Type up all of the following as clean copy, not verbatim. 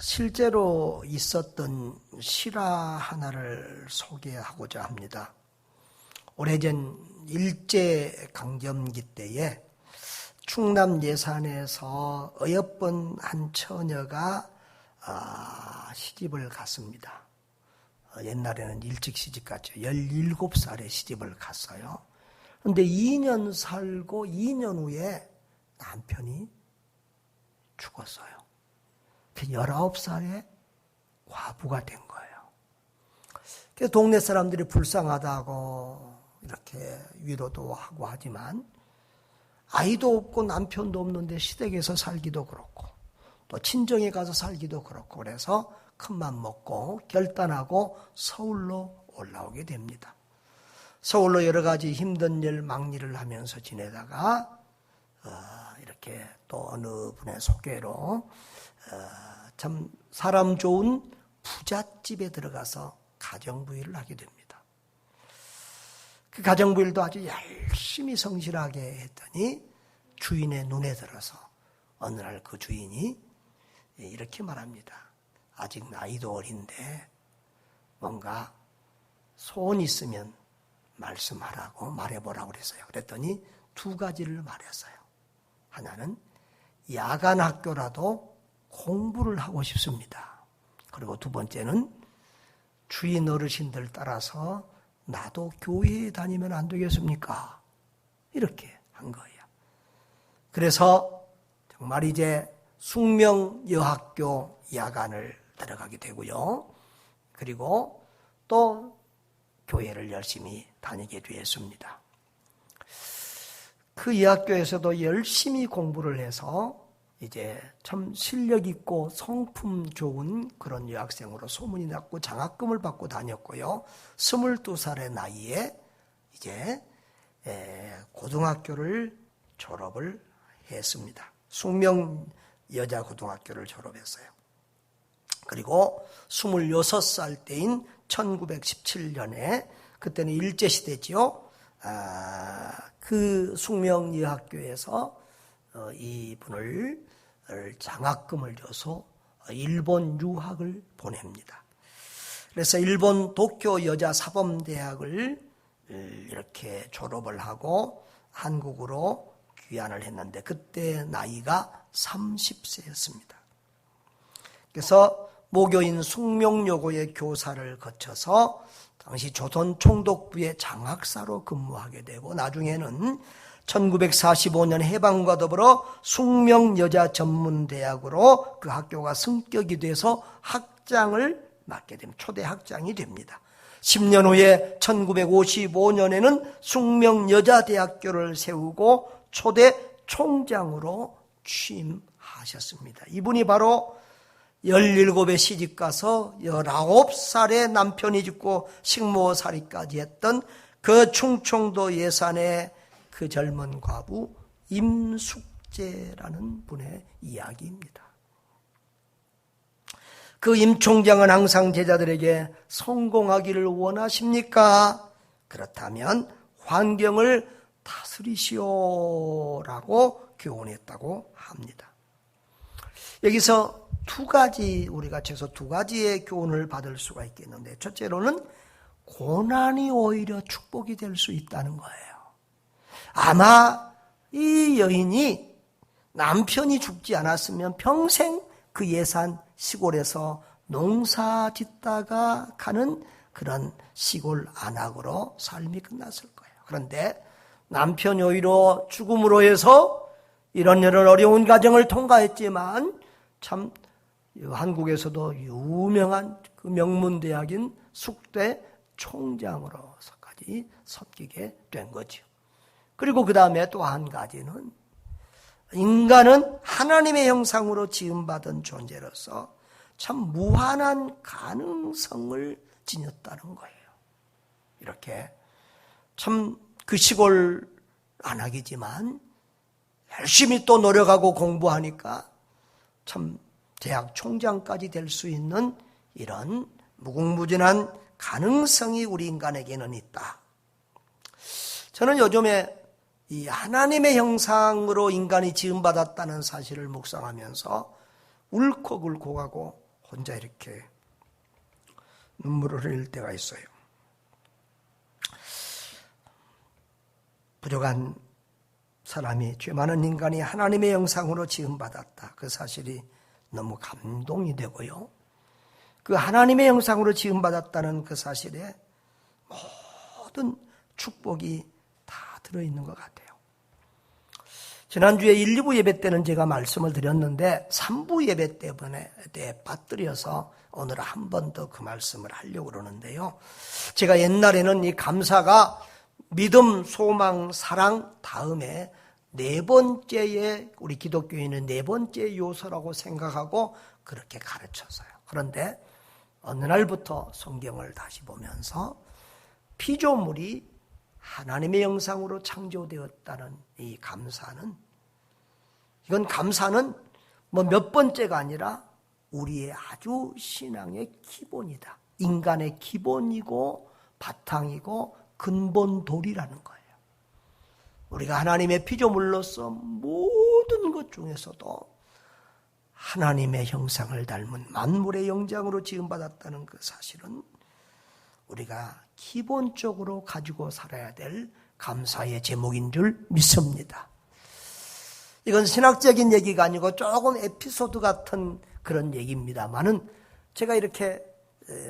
실제로 있었던 실화 하나를 소개하고자 합니다. 오래전 일제강점기 때에 충남 예산에서 어여쁜 한 처녀가 시집을 갔습니다. 옛날에는 일찍 시집갔죠. 17살에 시집을 갔어요. 그런데 2년 살고 2년 후에 남편이 죽었어요. 19살에 과부가 된 거예요. 그래서 동네 사람들이 불쌍하다고 이렇게 위로도 하고 하지만 아이도 없고 남편도 없는데 시댁에서 살기도 그렇고 또 친정에 가서 살기도 그렇고 그래서 큰맘 먹고 결단하고 서울로 올라오게 됩니다. 서울로 여러 가지 힘든 일 막일을 하면서 지내다가 이렇게 또 어느 분의 소개로 참 사람 좋은 부잣집에 들어가서 가정부일을 하게 됩니다. 그 가정부일도 아주 열심히 성실하게 했더니 주인의 눈에 들어서 어느 날 그 주인이 이렇게 말합니다. 아직 나이도 어린데 뭔가 소원 있으면 말씀하라고 말해보라고 그랬어요. 그랬더니 2가지를 말했어요. 하나는 야간 학교라도 공부를 하고 싶습니다. 그리고 2번째는 주인 어르신들 따라서 나도 교회에 다니면 안 되겠습니까? 이렇게 한 거예요. 그래서 정말 이제 숙명여학교 야간을 들어가게 되고요. 그리고 또 교회를 열심히 다니게 되었습니다. 그 여학교에서도 열심히 공부를 해서 이제 참 실력 있고 성품 좋은 그런 여학생으로 소문이 났고 장학금을 받고 다녔고요. 22살의 나이에 이제 고등학교를 졸업을 했습니다. 숙명여자고등학교를 졸업했어요. 그리고 26살 때인 1917년에 그때는 일제시대지요. 그 숙명여학교에서 이분을 장학금을 줘서 일본 유학을 보냅니다. 그래서 일본 도쿄 여자사범대학을 이렇게 졸업을 하고 한국으로 귀환을 했는데 그때 나이가 30세였습니다. 그래서 모교인 숙명여고의 교사를 거쳐서 당시 조선총독부의 장학사로 근무하게 되고 나중에는 1945년 해방과 더불어 숙명여자전문대학으로 그 학교가 승격이 돼서 학장을 맡게 됩니다. 초대 학장이 됩니다. 10년 후에 1955년에는 숙명여자대학교를 세우고 초대 총장으로 취임하셨습니다. 이분이 바로 17에 시집가서 19살에 남편이 죽고 식모살이까지 했던 그 충청도 예산의 그 젊은 과부 임숙재라는 분의 이야기입니다. 그 임 총장은 항상 제자들에게 성공하기를 원하십니까? 그렇다면 환경을 다스리시오라고 교훈했다고 합니다. 여기서 2가지 우리가 최소 2가지의 교훈을 받을 수가 있겠는데 첫째로는 고난이 오히려 축복이 될 수 있다는 거예요. 아마 이 여인이 남편이 죽지 않았으면 평생 그 예산 시골에서 농사 짓다가 가는 그런 시골 안악으로 삶이 끝났을 거예요. 그런데 남편이 오히려 죽음으로 해서 이런 어려운 과정을 통과했지만 참 한국에서도 유명한 그 명문대학인 숙대 총장으로서까지 섬기게 된 거죠. 그리고 그 다음에 또 한 가지는 인간은 하나님의 형상으로 지음받은 존재로서 참 무한한 가능성을 지녔다는 거예요. 이렇게 참 그 시골 안악이지만 열심히 또 노력하고 공부하니까 참 대학 총장까지 될 수 있는 이런 무궁무진한 가능성이 우리 인간에게는 있다. 저는 요즘에 이 하나님의 형상으로 인간이 지음받았다는 사실을 묵상하면서 울컥울컥하고 혼자 이렇게 눈물을 흘릴 때가 있어요. 부족한 사람이, 죄 많은 인간이 하나님의 형상으로 지음받았다. 그 사실이 너무 감동이 되고요. 그 하나님의 형상으로 지음받았다는 그 사실에 모든 축복이 다 들어있는 것 같아요. 지난주에 1, 2부 예배 때는 제가 말씀을 드렸는데 3부 예배 때문에 빠뜨려서 오늘 한 번 더 그 말씀을 하려고 그러는데요. 제가 옛날에는 이 감사가 믿음, 소망, 사랑 다음에 네 번째에, 우리 기독교인은 네 번째 요소라고 생각하고 그렇게 가르쳤어요. 그런데 어느 날부터 성경을 다시 보면서 피조물이 하나님의 형상으로 창조되었다는 이 감사는, 이건 감사는 뭐 몇 번째가 아니라 우리의 아주 신앙의 기본이다. 인간의 기본이고 바탕이고 근본돌이라는 거예요. 우리가 하나님의 피조물로서 모든 것 중에서도 하나님의 형상을 닮은 만물의 영장으로 지음받았다는 그 사실은 우리가 기본적으로 가지고 살아야 될 감사의 제목인 줄 믿습니다. 이건 신학적인 얘기가 아니고 조금 에피소드 같은 그런 얘기입니다만은 제가 이렇게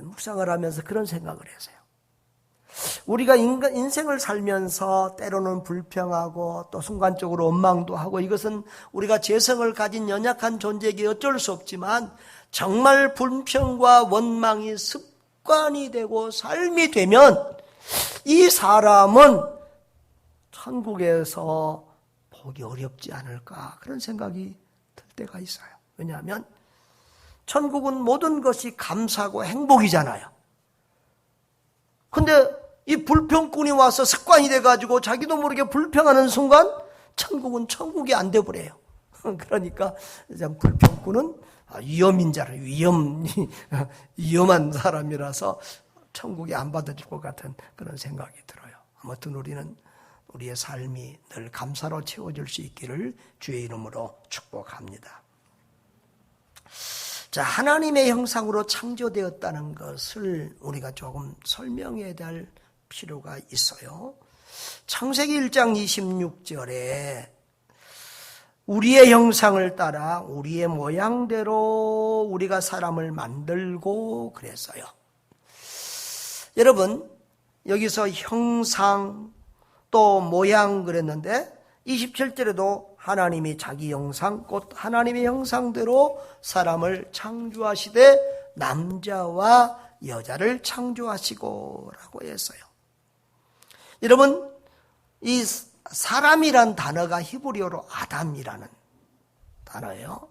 묵상을 하면서 그런 생각을 했어요. 우리가 인생을 살면서 때로는 불평하고 또 순간적으로 원망도 하고, 이것은 우리가 재성을 가진 연약한 존재에게 어쩔 수 없지만 정말 불평과 원망이 습관이 되고 삶이 되면 이 사람은 천국에서 보기 어렵지 않을까, 그런 생각이 들 때가 있어요. 왜냐하면 천국은 모든 것이 감사고 행복이잖아요. 근데 이 불평꾼이 와서 습관이 돼가지고 자기도 모르게 불평하는 순간 천국은 천국이 안 돼버려요. 그러니까 불평꾼은 위험인자라, 위험한 사람이라서 천국이 안 받아줄 것 같은 그런 생각이 들어요. 아무튼 우리는 우리의 삶이 늘 감사로 채워질 수 있기를 주의 이름으로 축복합니다. 자, 하나님의 형상으로 창조되었다는 것을 우리가 조금 설명해야 될 필요가 있어요. 창세기 1장 26절에 우리의 형상을 따라 우리의 모양대로 우리가 사람을 만들고 그랬어요. 여러분, 여기서 형상 또 모양 그랬는데 27절에도 하나님이 자기 형상, 곧 하나님의 형상대로 사람을 창조하시되 남자와 여자를 창조하시고 라고 했어요. 여러분, 이 사람이란 단어가 히브리어로 아담이라는 단어예요.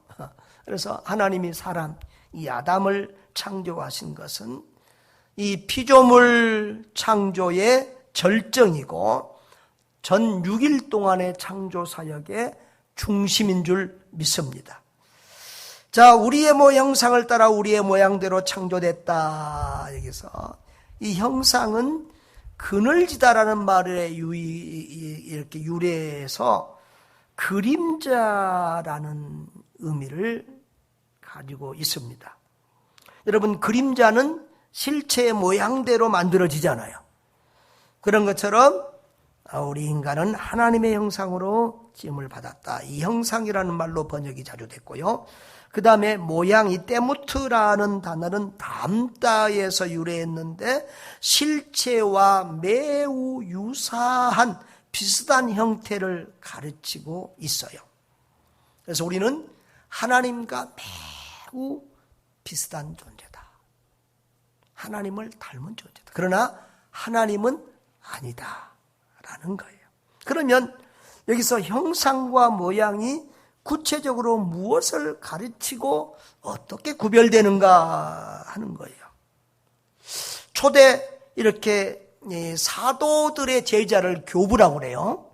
그래서 하나님이 사람, 이 아담을 창조하신 것은 이 피조물 창조의 절정이고 전 6일 동안의 창조 사역의 중심인 줄 믿습니다. 자, 우리의 형상을 따라 우리의 모양대로 창조됐다. 여기서 이 형상은 그늘지다라는 말에 이렇게 유래해서 그림자라는 의미를 가지고 있습니다. 여러분, 그림자는 실체의 모양대로 만들어지잖아요. 그런 것처럼 우리 인간은 하나님의 형상으로 지음을 받았다. 이 형상이라는 말로 번역이 자주 됐고요. 그 다음에 모양, 이 때무트라는 단어는 담다에서 유래했는데 실체와 매우 유사한 비슷한 형태를 가르치고 있어요. 그래서 우리는 하나님과 매우 비슷한 존재다. 하나님을 닮은 존재다. 그러나 하나님은 아니다 라는 거예요. 그러면 여기서 형상과 모양이 구체적으로 무엇을 가르치고 어떻게 구별되는가 하는 거예요. 초대 이렇게 사도들의 제자를 교부라고 그래요.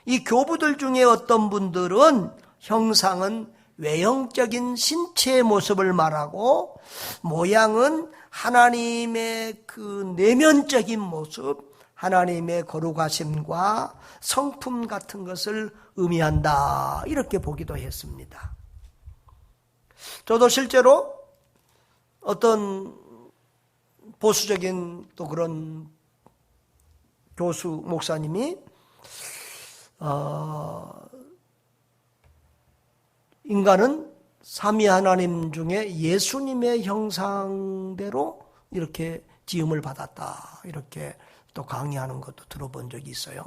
이 교부들 중에 어떤 분들은 형상은 외형적인 신체의 모습을 말하고 모양은 하나님의 그 내면적인 모습, 하나님의 거룩하심과 성품 같은 것을 의미한다, 이렇게 보기도 했습니다. 저도 실제로 어떤 보수적인 또 그런 교수 목사님이 인간은 삼위 하나님 중에 예수님의 형상대로 이렇게 지음을 받았다, 이렇게 또 강의하는 것도 들어본 적이 있어요.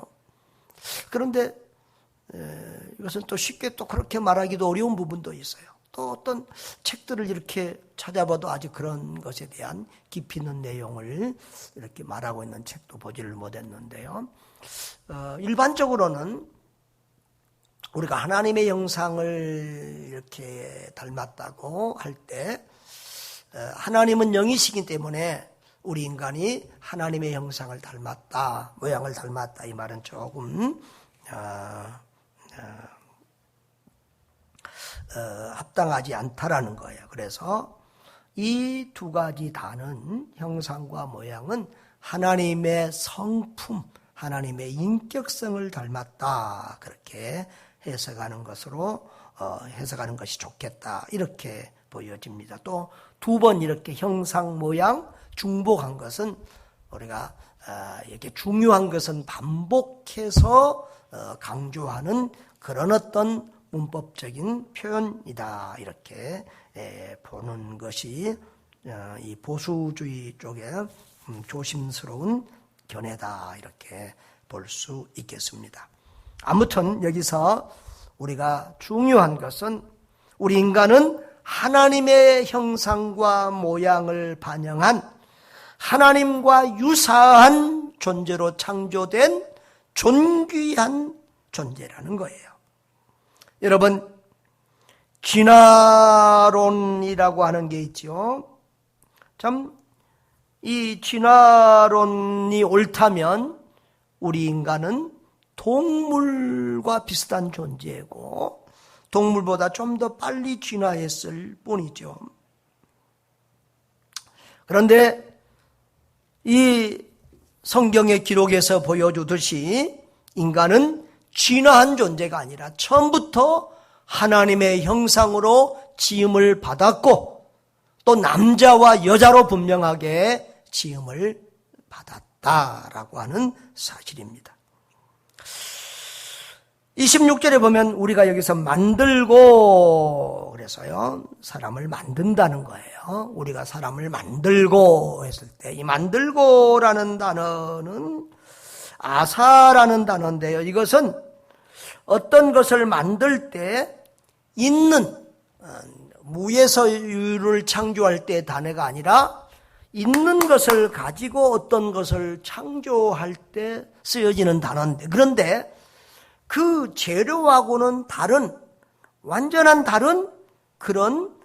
그런데 이것은 또 쉽게 또 그렇게 말하기도 어려운 부분도 있어요. 또 어떤 책들을 이렇게 찾아봐도 아직 그런 것에 대한 깊이 있는 내용을 이렇게 말하고 있는 책도 보지를 못했는데요. 일반적으로는 우리가 하나님의 형상을 이렇게 닮았다고 할 때, 하나님은 영이시기 때문에 우리 인간이 하나님의 형상을 닮았다, 모양을 닮았다, 이 말은 조금 합당하지 않다라는 거예요. 그래서 이 두 가지 다는, 형상과 모양은 하나님의 성품, 하나님의 인격성을 닮았다, 그렇게 해석하는 것으로 해석하는 것이 좋겠다, 이렇게 보여집니다. 또 두 번 이렇게 형상, 모양 중복한 것은 우리가 이렇게 중요한 것은 반복해서 강조하는 그런 어떤 문법적인 표현이다, 이렇게 보는 것이 이 보수주의 쪽에 조심스러운 견해다, 이렇게 볼 수 있겠습니다. 아무튼 여기서 우리가 중요한 것은 우리 인간은 하나님의 형상과 모양을 반영한 하나님과 유사한 존재로 창조된 존귀한 존재라는 거예요. 여러분, 진화론이라고 하는 게 있죠. 참, 이 진화론이 옳다면 우리 인간은 동물과 비슷한 존재고 동물보다 좀 더 빨리 진화했을 뿐이죠. 그런데 이 성경의 기록에서 보여주듯이 인간은 진화한 존재가 아니라 처음부터 하나님의 형상으로 지음을 받았고 또 남자와 여자로 분명하게 지음을 받았다라고 하는 사실입니다. 26절에 보면 우리가 여기서 만들고 그래서요, 사람을 만든다는 거예요. 우리가 사람을 만들고 했을 때 이 만들고라는 단어는 아사라는 단어인데요. 이것은 어떤 것을 만들 때 있는, 무에서 유를 창조할 때의 단어가 아니라 있는 것을 가지고 어떤 것을 창조할 때 쓰여지는 단어인데, 그런데 그 재료하고는 다른, 완전한 다른 그런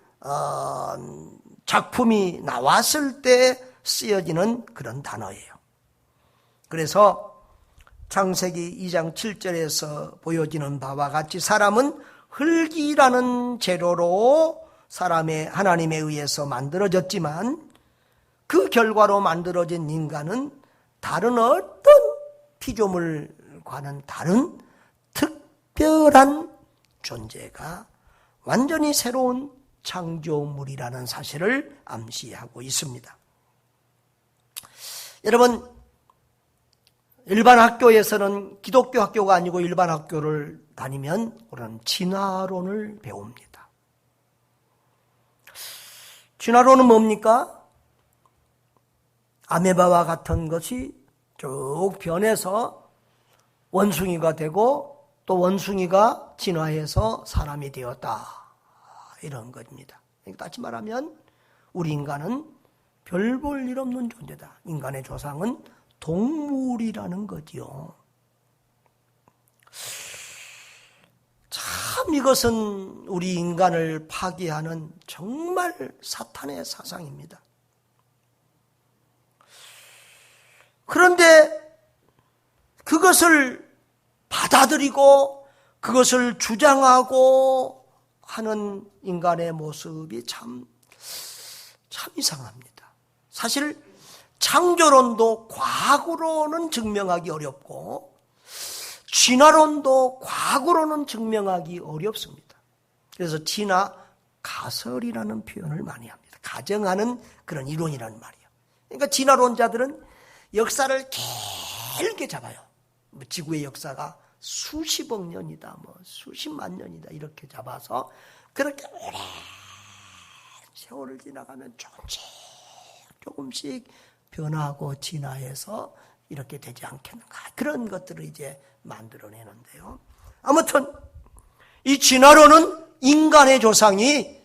작품이 나왔을 때 쓰여지는 그런 단어예요. 그래서 창세기 2장 7절에서 보여지는 바와 같이 사람은 흙이라는 재료로 하나님에 의해서 만들어졌지만 그 결과로 만들어진 인간은 다른 어떤 피조물과는 다른 특별한 존재가 완전히 새로운 창조물이라는 사실을 암시하고 있습니다. 여러분, 일반 학교에서는 기독교 학교가 아니고 일반 학교를 다니면 우리는 진화론을 배웁니다. 진화론은 뭡니까? 아메바와 같은 것이 쭉 변해서 원숭이가 되고 또 원숭이가 진화해서 사람이 되었다, 이런 것입니다. 다시 말하면 우리 인간은 별 볼 일 없는 존재다. 인간의 조상은 동물이라는 거지요. 참 이것은 우리 인간을 파괴하는 정말 사탄의 사상입니다. 그런데 그것을 받아들이고 그것을 주장하고 하는 인간의 모습이 참 이상합니다. 사실 창조론도 과학으로는 증명하기 어렵고 진화론도 과학으로는 증명하기 어렵습니다. 그래서 진화 가설이라는 표현을 많이 합니다. 가정하는 그런 이론이란 말이에요. 그러니까 진화론자들은 역사를 길게 잡아요. 지구의 역사가 수십억 년이다, 수십만 년이다 이렇게 잡아서 그렇게 오랜 세월을 지나가면 조금씩 변화하고 진화해서 이렇게 되지 않겠는가, 그런 것들을 이제 만들어내는데요. 아무튼 이 진화론은 인간의 조상이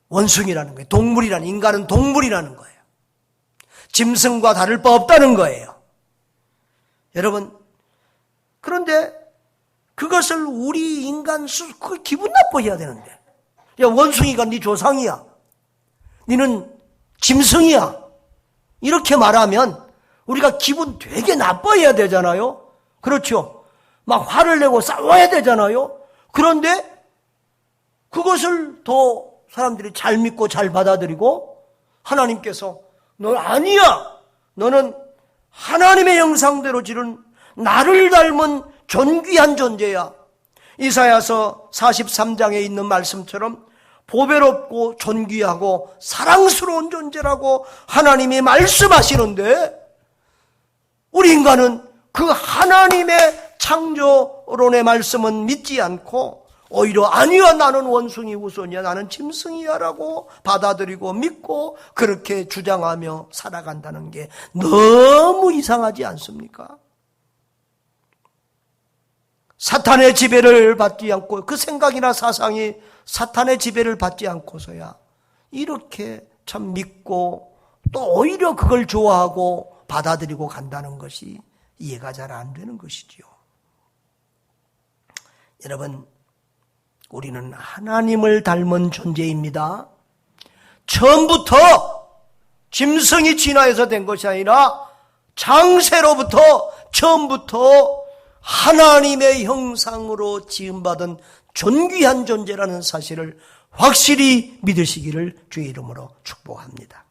원숭이라는 거예요. 동물이라는, 인간은 동물이라는 거예요. 짐승과 다를 바 없다는 거예요. 여러분, 그런데 그것을 우리 인간 그걸 기분 나빠해야 되는데, 야, 원숭이가 네 조상이야, 너는 짐승이야, 이렇게 말하면 우리가 기분 되게 나빠해야 되잖아요. 그렇죠? 막 화를 내고 싸워야 되잖아요. 그런데 그것을 더 사람들이 잘 믿고 잘 받아들이고, 하나님께서 너 아니야, 너는 하나님의 형상대로 지른 나를 닮은 존귀한 존재야. 이사야서 43장에 있는 말씀처럼 보배롭고 존귀하고 사랑스러운 존재라고 하나님이 말씀하시는데, 우리 인간은 그 하나님의 창조론의 말씀은 믿지 않고 오히려 아니야, 나는 원숭이 우선이야, 나는 짐승이야 라고 받아들이고 믿고 그렇게 주장하며 살아간다는 게 너무 이상하지 않습니까? 사탄의 지배를 받지 않고, 그 생각이나 사상이 사탄의 지배를 받지 않고서야 이렇게 참 믿고 또 오히려 그걸 좋아하고 받아들이고 간다는 것이 이해가 잘 안 되는 것이지요. 여러분, 우리는 하나님을 닮은 존재입니다. 처음부터 짐승이 진화해서 된 것이 아니라 창세로부터 처음부터 하나님의 형상으로 지음받은 존귀한 존재라는 사실을 확실히 믿으시기를 주의 이름으로 축복합니다.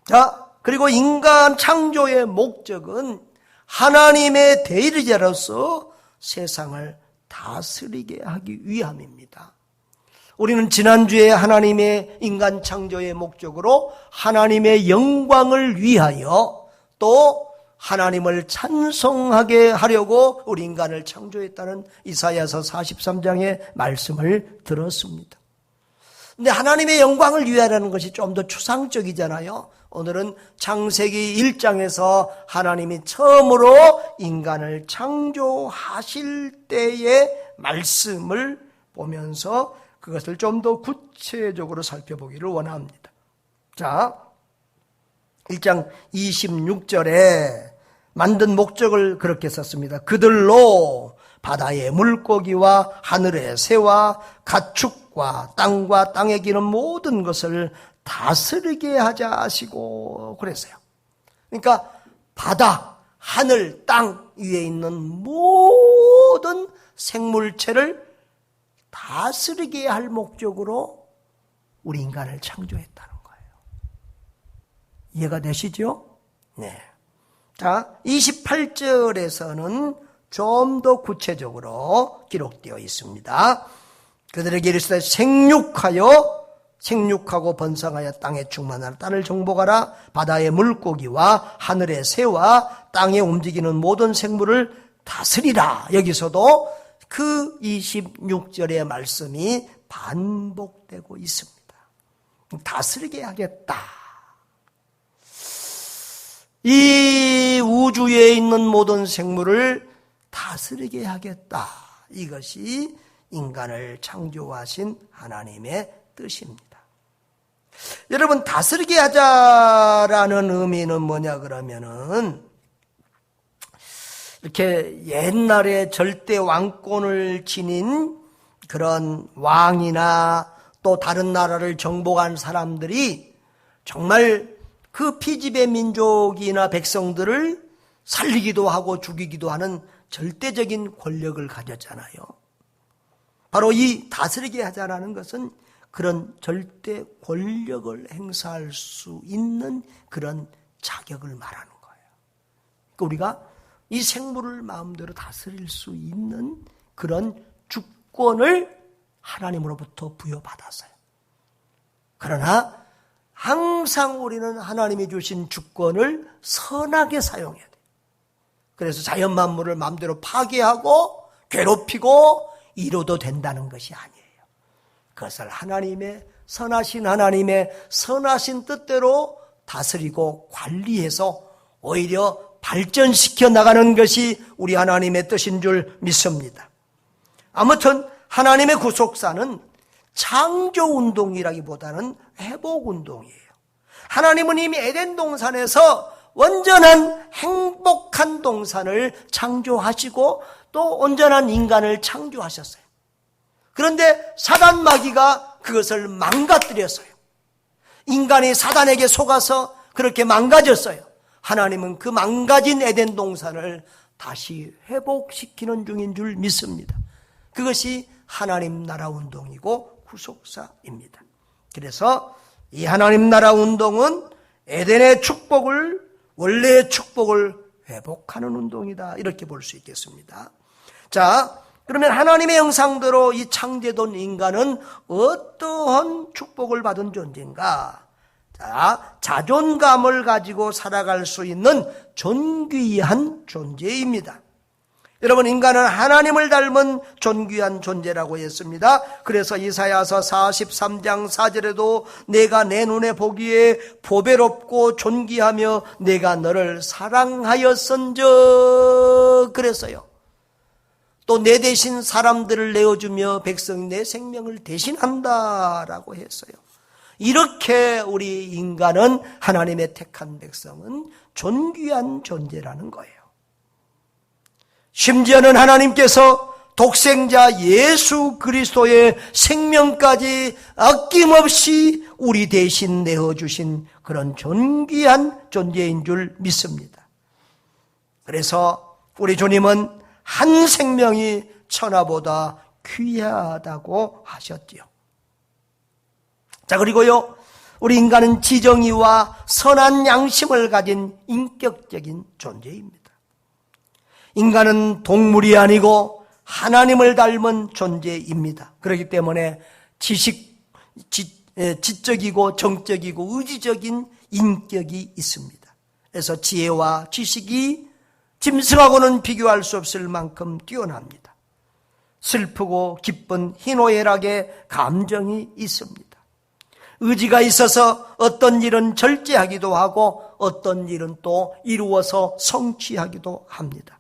자, 그리고 인간 창조의 목적은 하나님의 대리자로서 세상을 다스리게 하기 위함입니다. 우리는 지난주에 하나님의 인간 창조의 목적으로 하나님의 영광을 위하여 또 하나님을 찬송하게 하려고 우리 인간을 창조했다는 이사야서 43장의 말씀을 들었습니다. 근데 하나님의 영광을 위하라는 것이 좀 더 추상적이잖아요. 오늘은 창세기 1장에서 하나님이 처음으로 인간을 창조하실 때의 말씀을 보면서 그것을 좀 더 구체적으로 살펴보기를 원합니다. 자, 1장 26절에 만든 목적을 그렇게 썼습니다. 그들로 바다의 물고기와 하늘의 새와 가축과 땅과 땅에 기는 모든 것을 다스리게 하자 하시고 그랬어요. 그러니까 바다, 하늘, 땅 위에 있는 모든 생물체를 다스리게 할 목적으로 우리 인간을 창조했다는 거예요. 이해가 되시죠? 네. 자, 28절에서는 좀 더 구체적으로 기록되어 있습니다. 그들에게 이르시되 생육하고 번성하여 땅에 충만하라. 땅을 정복하라. 바다의 물고기와 하늘의 새와 땅에 움직이는 모든 생물을 다스리라. 여기서도 그 26절의 말씀이 반복되고 있습니다. 다스리게 하겠다. 이 우주에 있는 모든 생물을 다스리게 하겠다. 이것이 인간을 창조하신 하나님의 뜻입니다. 여러분, 다스리게 하자라는 의미는 뭐냐 그러면은, 이렇게 옛날에 절대 왕권을 지닌 그런 왕이나 또 다른 나라를 정복한 사람들이 정말 그 피지배 민족이나 백성들을 살리기도 하고 죽이기도 하는 절대적인 권력을 가졌잖아요. 바로 이 다스리게 하자라는 것은 그런 절대 권력을 행사할 수 있는 그런 자격을 말하는 거예요. 그러니까 우리가 이 생물을 마음대로 다스릴 수 있는 그런 주권을 하나님으로부터 부여받았어요. 그러나 항상 우리는 하나님이 주신 주권을 선하게 사용해야 돼요. 그래서 자연 만물을 마음대로 파괴하고 괴롭히고 이뤄도 된다는 것이 아니에요. 그것을 하나님의 선하신 뜻대로 다스리고 관리해서 오히려 발전시켜 나가는 것이 우리 하나님의 뜻인 줄 믿습니다. 아무튼 하나님의 구속사는 창조운동이라기보다는 회복운동이에요. 하나님은 이미 에덴 동산에서 온전한 행복한 동산을 창조하시고 또 온전한 인간을 창조하셨어요. 그런데 사단 마귀가 그것을 망가뜨렸어요. 인간이 사단에게 속아서 그렇게 망가졌어요. 하나님은 그 망가진 에덴 동산을 다시 회복시키는 중인 줄 믿습니다. 그것이 하나님 나라 운동이고 구속사입니다. 그래서 이 하나님 나라 운동은 에덴의 축복을, 원래의 축복을 회복하는 운동이다, 이렇게 볼 수 있겠습니다. 자, 그러면 하나님의 형상대로 이 창조된 인간은 어떠한 축복을 받은 존재인가? 자, 자존감을 가지고 살아갈 수 있는 존귀한 존재입니다. 여러분, 인간은 하나님을 닮은 존귀한 존재라고 했습니다. 그래서 이사야서 43장 4절에도 내가 내 눈에 보기에 보배롭고 존귀하며 내가 너를 사랑하였은즉 그랬어요. 또 내 대신 사람들을 내어주며 백성이 내 생명을 대신한다라고 했어요. 이렇게 우리 인간은, 하나님의 택한 백성은 존귀한 존재라는 거예요. 심지어는 하나님께서 독생자 예수 그리스도의 생명까지 아낌없이 우리 대신 내어주신 그런 존귀한 존재인 줄 믿습니다. 그래서 우리 주님은 한 생명이 천하보다 귀하다고 하셨지요. 자, 그리고요, 우리 인간은 지정의와 선한 양심을 가진 인격적인 존재입니다. 인간은 동물이 아니고 하나님을 닮은 존재입니다. 그렇기 때문에 지적이고 정적이고 의지적인 인격이 있습니다. 그래서 지혜와 지식이 짐승하고는 비교할 수 없을 만큼 뛰어납니다. 슬프고 기쁜 희노애락의 감정이 있습니다. 의지가 있어서 어떤 일은 절제하기도 하고 어떤 일은 또 이루어서 성취하기도 합니다.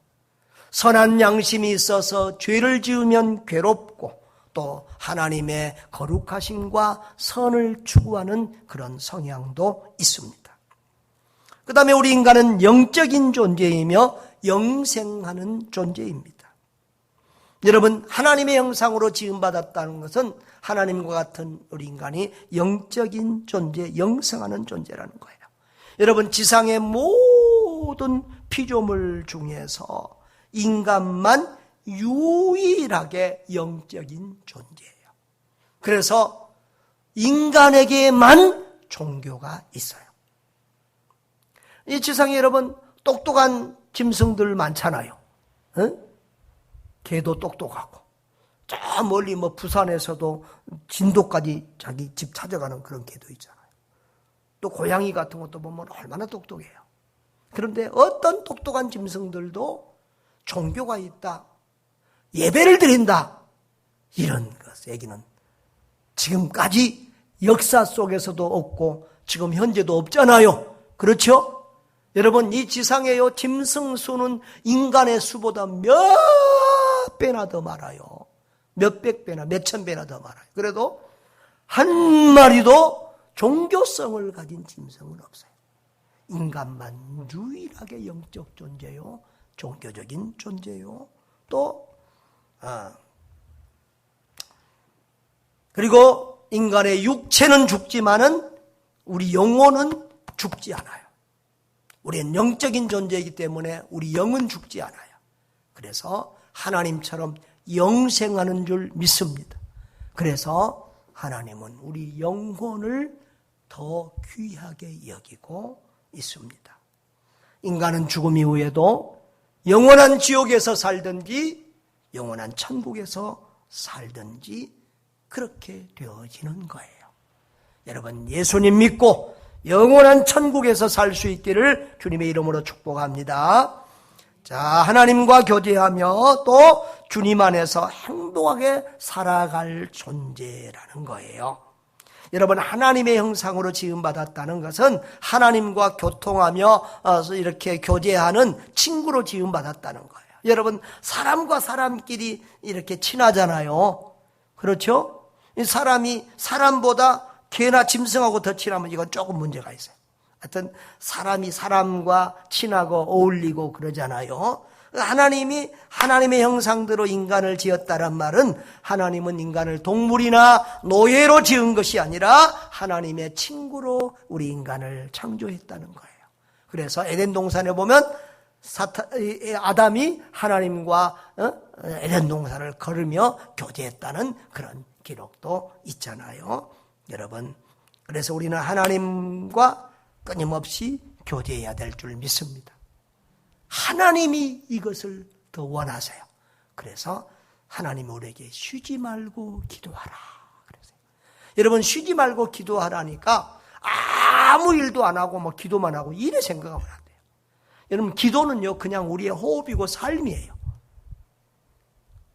선한 양심이 있어서 죄를 지으면 괴롭고 또 하나님의 거룩하심과 선을 추구하는 그런 성향도 있습니다. 그 다음에 우리 인간은 영적인 존재이며 영생하는 존재입니다. 여러분, 하나님의 형상으로 지음받았다는 것은 하나님과 같은 우리 인간이 영적인 존재, 영생하는 존재라는 거예요. 여러분, 지상의 모든 피조물 중에서 인간만 유일하게 영적인 존재예요. 그래서 인간에게만 종교가 있어요. 이 지상에 여러분, 똑똑한 짐승들 많잖아요. 개도 똑똑하고, 저 멀리 부산에서도 진도까지 자기 집 찾아가는 그런 개도 있잖아요. 또 고양이 같은 것도 보면 얼마나 똑똑해요. 그런데 어떤 똑똑한 짐승들도 종교가 있다, 예배를 드린다, 이런 것 얘기는 지금까지 역사 속에서도 없고 지금 현재도 없잖아요. 그렇죠? 여러분, 이 지상에요, 짐승 수는 인간의 수보다 몇 배나 더 많아요. 몇백 배나 몇천 배나 더 많아요. 그래도 한 마리도 종교성을 가진 짐승은 없어요. 인간만 유일하게 영적 존재요, 종교적인 존재요. 또 그리고 인간의 육체는 죽지만은 우리 영혼은 죽지 않아요. 우리는 영적인 존재이기 때문에 우리 영은 죽지 않아요. 그래서 하나님처럼 영생하는 줄 믿습니다. 그래서 하나님은 우리 영혼을 더 귀하게 여기고 있습니다. 인간은 죽음 이후에도 영원한 지옥에서 살든지 영원한 천국에서 살든지 그렇게 되어지는 거예요. 여러분 예수님 믿고 영원한 천국에서 살 수 있기를 주님의 이름으로 축복합니다. 자, 하나님과 교제하며 또 주님 안에서 행복하게 살아갈 존재라는 거예요. 여러분 하나님의 형상으로 지음받았다는 것은 하나님과 교통하며 이렇게 교제하는 친구로 지음받았다는 거예요. 여러분 사람과 사람끼리 이렇게 친하잖아요. 그렇죠? 사람이 사람보다 개나 짐승하고 더 친하면 이건 조금 문제가 있어요. 하여튼 사람이 사람과 친하고 어울리고 그러잖아요. 하나님이 하나님의 형상대로 인간을 지었다란 말은 하나님은 인간을 동물이나 노예로 지은 것이 아니라 하나님의 친구로 우리 인간을 창조했다는 거예요. 그래서 에덴 동산에 보면 아담이 하나님과 에덴 동산을 걸으며 교제했다는 그런 기록도 있잖아요. 여러분, 그래서 우리는 하나님과 끊임없이 교제해야 될 줄 믿습니다. 하나님이 이것을 더 원하세요. 그래서 하나님이 우리에게 쉬지 말고 기도하라 그러세요. 여러분 쉬지 말고 기도하라니까 아무 일도 안 하고 뭐 기도만 하고 이래 생각하면 안 돼요. 여러분 기도는요 그냥 우리의 호흡이고 삶이에요.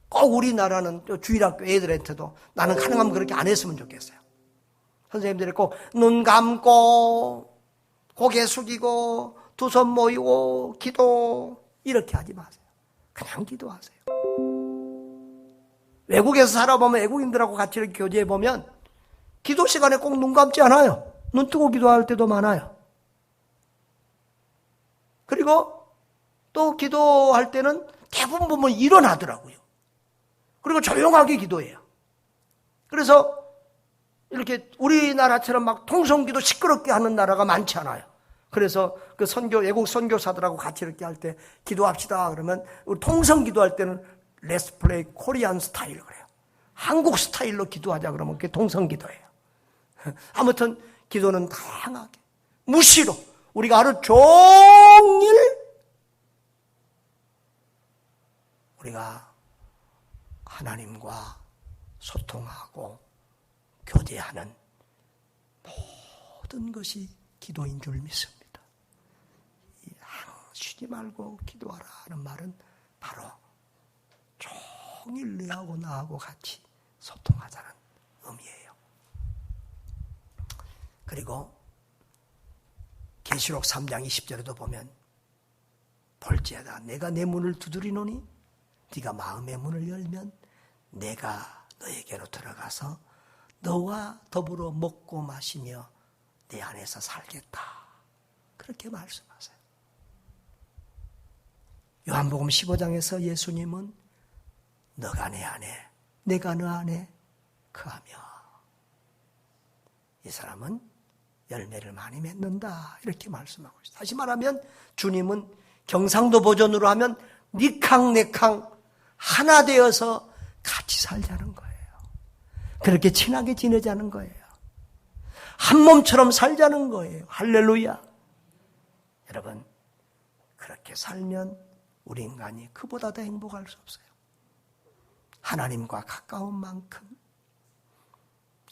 꼭 우리나라는 주일학교 애들한테도 나는 가능하면 그렇게 안 했으면 좋겠어요. 선생님들이 꼭 눈 감고 고개 숙이고 두 손 모이고 기도 이렇게 하지 마세요. 그냥 기도하세요. 외국에서 살아보면 외국인들하고 같이 이렇게 교제해보면 기도 시간에 꼭 눈 감지 않아요. 눈 뜨고 기도할 때도 많아요. 그리고 또 기도할 때는 대부분 보면 일어나더라고요. 그리고 조용하게 기도해요. 그래서 이렇게 우리나라처럼 막 통성기도 시끄럽게 하는 나라가 많지 않아요. 그래서 그 외국 선교사들하고 같이 이렇게 할 때 기도합시다 그러면 우리 통성 기도할 때는 Let's play Korean 스타일 그래요. 한국 스타일로 기도하자 그러면 그게 통성 기도예요. 아무튼 기도는 다양하게 무시로 우리가 하루 종일 우리가 하나님과 소통하고 교제하는 모든 것이 기도인 줄 믿습니다. 쉬지 말고 기도하라 하는 말은 바로 종일 너하고 나하고 같이 소통하자는 의미예요. 그리고 계시록 3장 20절에도 보면 볼지어다 내가 내 문을 두드리노니 네가 마음의 문을 열면 내가 너에게로 들어가서 너와 더불어 먹고 마시며 내 안에서 살겠다. 그렇게 말씀하세요. 요한복음 15장에서 예수님은 너가 내 안에 내가 너 안에 거하며 이 사람은 열매를 많이 맺는다 이렇게 말씀하고 있어요. 다시 말하면 주님은 경상도 버전으로 하면 니캉 내캉 하나 되어서 같이 살자는 거예요. 그렇게 친하게 지내자는 거예요. 한 몸처럼 살자는 거예요. 할렐루야. 여러분 그렇게 살면 우리 인간이 그보다 더 행복할 수 없어요. 하나님과 가까운 만큼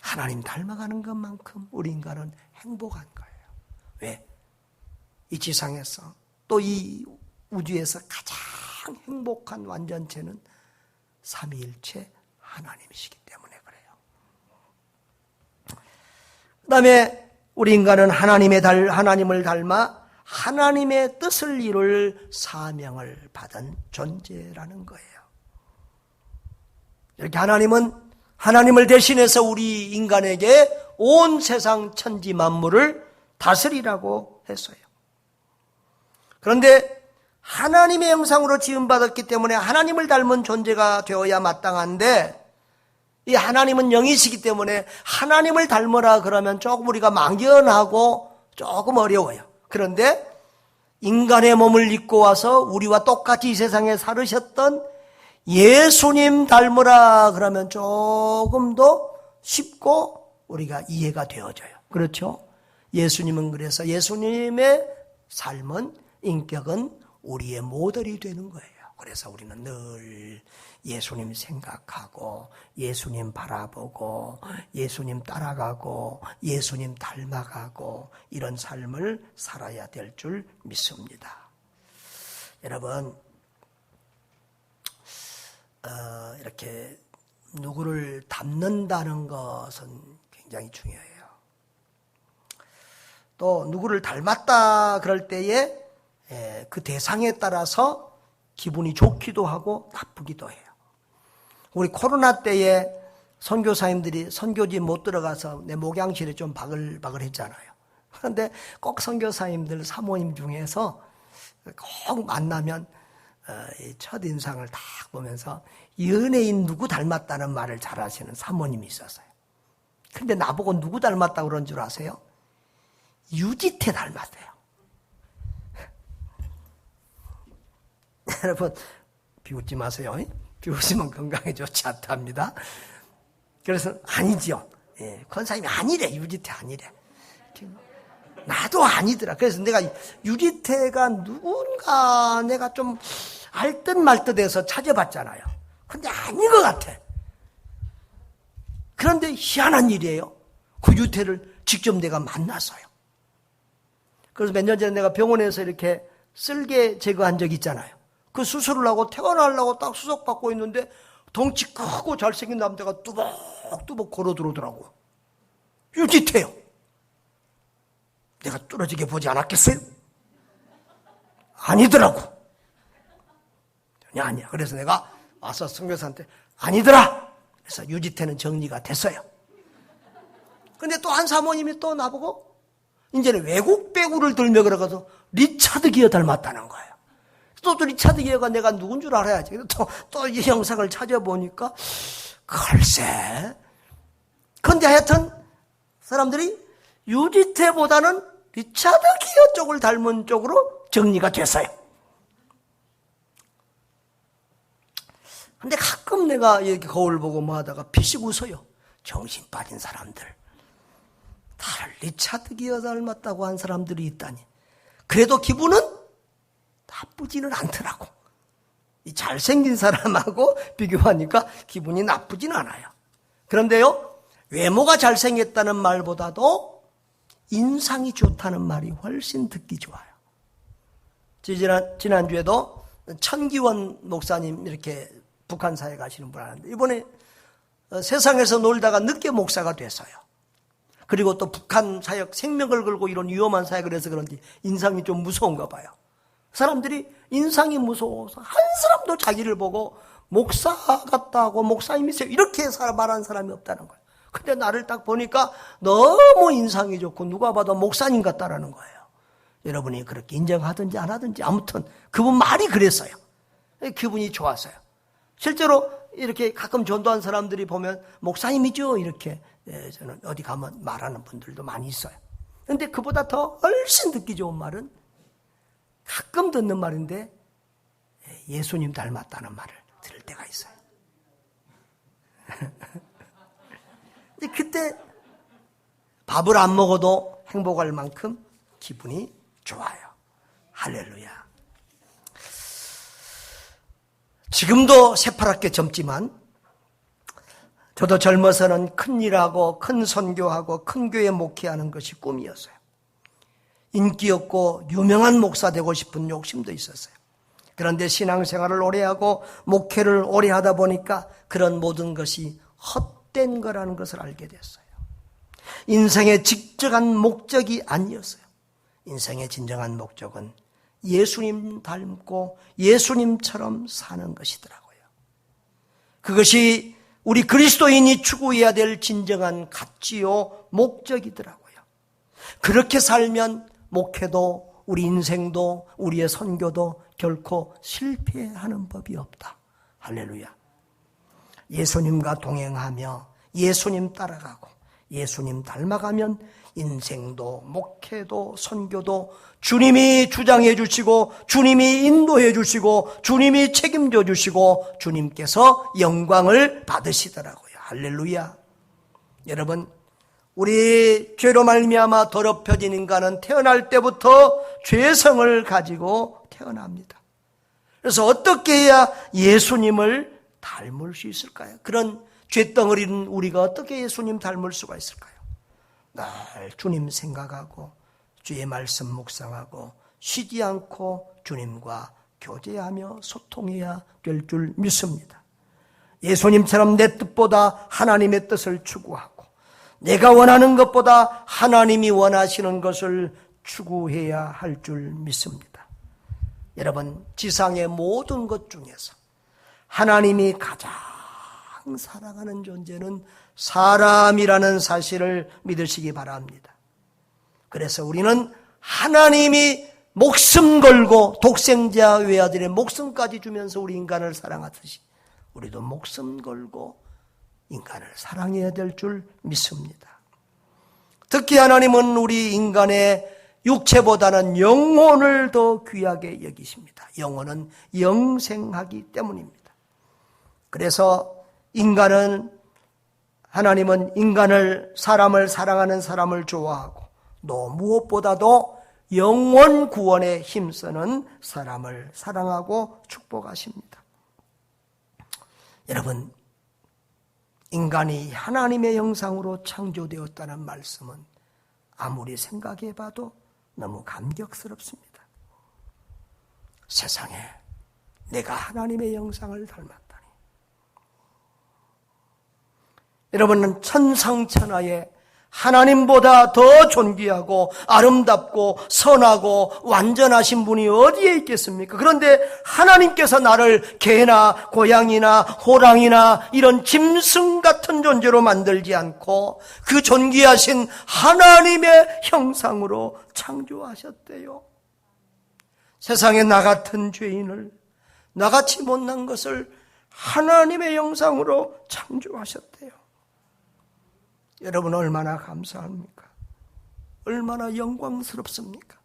하나님 닮아가는 것만큼 우리 인간은 행복한 거예요. 왜? 이 지상에서 또 이 우주에서 가장 행복한 완전체는 삼위일체 하나님이시기 때문에 그래요. 그 다음에 우리 인간은 하나님을 닮아 하나님의 뜻을 이룰 사명을 받은 존재라는 거예요. 이렇게 하나님은 하나님을 대신해서 우리 인간에게 온 세상 천지 만물을 다스리라고 했어요. 그런데 하나님의 형상으로 지음받았기 때문에 하나님을 닮은 존재가 되어야 마땅한데 이 하나님은 영이시기 때문에 하나님을 닮으라 그러면 조금 우리가 막연하고 조금 어려워요. 그런데 인간의 몸을 입고 와서 우리와 똑같이 이 세상에 살으셨던 예수님 닮으라 그러면 조금 더 쉽고 우리가 이해가 되어져요. 그렇죠? 예수님은 그래서 예수님의 삶은 인격은 우리의 모델이 되는 거예요. 그래서 우리는 늘 예수님 생각하고 예수님 바라보고 예수님 따라가고 예수님 닮아가고 이런 삶을 살아야 될 줄 믿습니다. 여러분, 이렇게 누구를 닮는다는 것은 굉장히 중요해요. 또 누구를 닮았다 그럴 때에 그 대상에 따라서 기분이 좋기도 하고 나쁘기도 해요. 우리 코로나 때에 선교사님들이 선교지 못 들어가서 내 목양실에 좀 바글바글 했잖아요. 그런데 꼭 선교사님들 사모님 중에서 꼭 만나면 첫인상을 딱 보면서 연예인 누구 닮았다는 말을 잘 하시는 사모님이 있었어요. 근데 나보고 누구 닮았다고 그런 줄 아세요? 유지태 닮았어요. 여러분, 비웃지 마세요. 비웃으면 건강에 좋지 않답니다. 그래서 아니죠. 권사님이 아니래. 유지태 아니래. 나도 아니더라. 그래서 내가 유지태가 누군가 내가 좀 알 듯 말 듯 해서 찾아봤잖아요. 근데 아닌 것 같아. 그런데 희한한 일이에요. 그 유태를 직접 내가 만났어요. 그래서 몇 년 전에 내가 병원에서 이렇게 쓸개 제거한 적 있잖아요. 그 수술을 하고 퇴원하려고 딱 수속받고 있는데 덩치 크고 잘생긴 남자가 뚜벅뚜벅 걸어 들어오더라고. 유지태요. 내가 뚫어지게 보지 않았겠어요? 아니더라고. 아니야. 그래서 내가 와서 선교사한테 아니더라. 그래서 유지태는 정리가 됐어요. 근데 또 한 사모님이 또 나보고 이제는 외국 배우를 들며 그래가지고 리차드 기어 닮았다는 거예요. 또 리차드 기어가 내가 누군 줄 알아야지. 또 이 영상을 찾아보니까 글쎄. 근데 하여튼 사람들이 유지태보다는 리차드 기어 쪽을 닮은 쪽으로 정리가 됐어요. 근데 가끔 내가 이렇게 거울 보고 뭐 하다가 피식 웃어요. 정신 빠진 사람들. 나를 리차드 기어 닮았다고 한 사람들이 있다니. 그래도 기분은 나쁘지는 않더라고. 이 잘생긴 사람하고 비교하니까 기분이 나쁘진 않아요. 그런데요, 외모가 잘생겼다는 말보다도 인상이 좋다는 말이 훨씬 듣기 좋아요. 지난주에도 천기원 목사님 이렇게 북한사에 가시는 분 하는데 이번에 세상에서 놀다가 늦게 목사가 됐어요. 그리고 또 북한 사역 생명을 걸고 이런 위험한 사역을 해서 그런지 인상이 좀 무서운가 봐요. 사람들이 인상이 무서워서 한 사람도 자기를 보고 목사 같다고 목사님이세요 이렇게 말하는 사람이 없다는 거예요. 근데 나를 딱 보니까 너무 인상이 좋고 누가 봐도 목사님 같다라는 거예요. 여러분이 그렇게 인정하든지 안 하든지 아무튼 그분 말이 그랬어요. 기분이 좋았어요. 실제로 이렇게 가끔 전도한 사람들이 보면 목사님이죠 이렇게 저는 어디 가면 말하는 분들도 많이 있어요. 그런데 그보다 더 훨씬 듣기 좋은 말은 가끔 듣는 말인데 예수님 닮았다는 말을 들을 때가 있어요. 근데 그때 밥을 안 먹어도 행복할 만큼 기분이 좋아요. 할렐루야. 지금도 새파랗게 젊지만 저도 젊어서는 큰 일하고 큰 선교하고 큰 교회 목회하는 것이 꿈이었어요. 인기였고 유명한 목사 되고 싶은 욕심도 있었어요. 그런데 신앙생활을 오래 하고 목회를 오래 하다 보니까 그런 모든 것이 헛된 거라는 것을 알게 됐어요. 인생의 직접한 목적이 아니었어요. 인생의 진정한 목적은 예수님 닮고 예수님처럼 사는 것이더라고요. 그것이 우리 그리스도인이 추구해야 될 진정한 가치요 목적이더라고요. 그렇게 살면 목회도 우리 인생도 우리의 선교도 결코 실패하는 법이 없다. 할렐루야. 예수님과 동행하며 예수님 따라가고 예수님 닮아가면 인생도 목회도 선교도 주님이 주장해 주시고 주님이 인도해 주시고 주님이 책임져 주시고 주님께서 영광을 받으시더라고요. 할렐루야. 여러분, 우리 죄로 말미암아 더럽혀진 인간은 태어날 때부터 죄성을 가지고 태어납니다. 그래서 어떻게 해야 예수님을 닮을 수 있을까요? 그런 쇳덩어리는 우리가 어떻게 예수님 닮을 수가 있을까요? 날 주님 생각하고 주의 말씀 묵상하고 쉬지 않고 주님과 교제하며 소통해야 될 줄 믿습니다. 예수님처럼 내 뜻보다 하나님의 뜻을 추구하고 내가 원하는 것보다 하나님이 원하시는 것을 추구해야 할 줄 믿습니다. 여러분, 지상의 모든 것 중에서 하나님이 가장 사랑하는 존재는 사람이라는 사실을 믿으시기 바랍니다. 그래서 우리는 하나님이 목숨 걸고 독생자 외아들의 목숨까지 주면서 우리 인간을 사랑하듯이 우리도 목숨 걸고 인간을 사랑해야 될 줄 믿습니다. 특히 하나님은 우리 인간의 육체보다는 영혼을 더 귀하게 여기십니다. 영혼은 영생하기 때문입니다. 그래서 하나님은 사람을 사랑하는 사람을 좋아하고 또 무엇보다도 영혼 구원에 힘쓰는 사람을 사랑하고 축복하십니다. 여러분, 인간이 하나님의 형상으로 창조되었다는 말씀은 아무리 생각해봐도 너무 감격스럽습니다. 세상에 내가 하나님의 형상을 닮았다니. 여러분은 천상천하에 하나님보다 더 존귀하고 아름답고 선하고 완전하신 분이 어디에 있겠습니까? 그런데 하나님께서 나를 개나 고양이나 호랑이나 이런 짐승 같은 존재로 만들지 않고 그 존귀하신 하나님의 형상으로 창조하셨대요. 세상에 나 같은 죄인을, 나같이 못난 것을 하나님의 형상으로 창조하셨대요. 여러분, 얼마나 감사합니까? 얼마나 영광스럽습니까?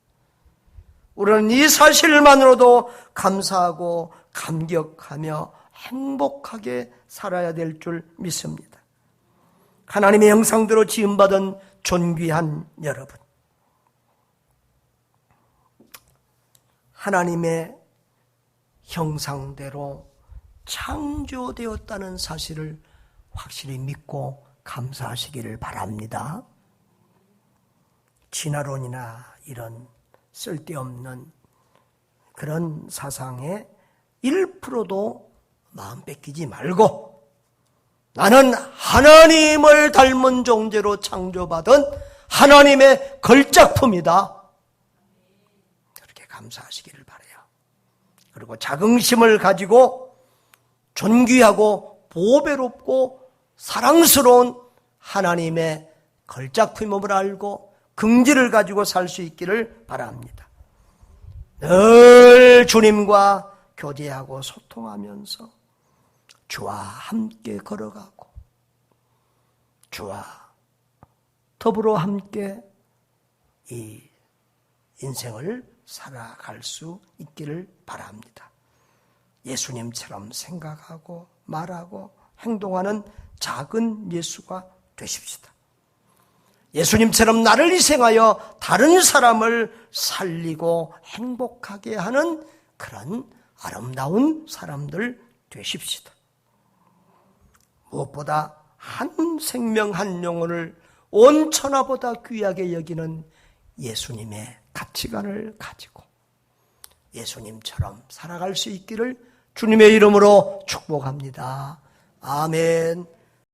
우리는 이 사실만으로도 감사하고 감격하며 행복하게 살아야 될 줄 믿습니다. 하나님의 형상대로 지음받은 존귀한 여러분, 하나님의 형상대로 창조되었다는 사실을 확실히 믿고 감사하시기를 바랍니다. 진화론이나 이런 쓸데없는 그런 사상에 1%도 마음 뺏기지 말고 나는 하나님을 닮은 존재로 창조받은 하나님의 걸작품이다. 그렇게 감사하시기를 바라요. 그리고 자긍심을 가지고 존귀하고 보배롭고 사랑스러운 하나님의 걸작품임을 알고 긍지를 가지고 살 수 있기를 바랍니다. 늘 주님과 교제하고 소통하면서 주와 함께 걸어가고 주와 더불어 함께 이 인생을 살아갈 수 있기를 바랍니다. 예수님처럼 생각하고 말하고 행동하는 작은 예수가 되십시다. 예수님처럼 나를 희생하여 다른 사람을 살리고 행복하게 하는 그런 아름다운 사람들 되십시다. 무엇보다 한 생명 한 영혼을 온 천하보다 귀하게 여기는 예수님의 가치관을 가지고 예수님처럼 살아갈 수 있기를 주님의 이름으로 축복합니다. 아멘.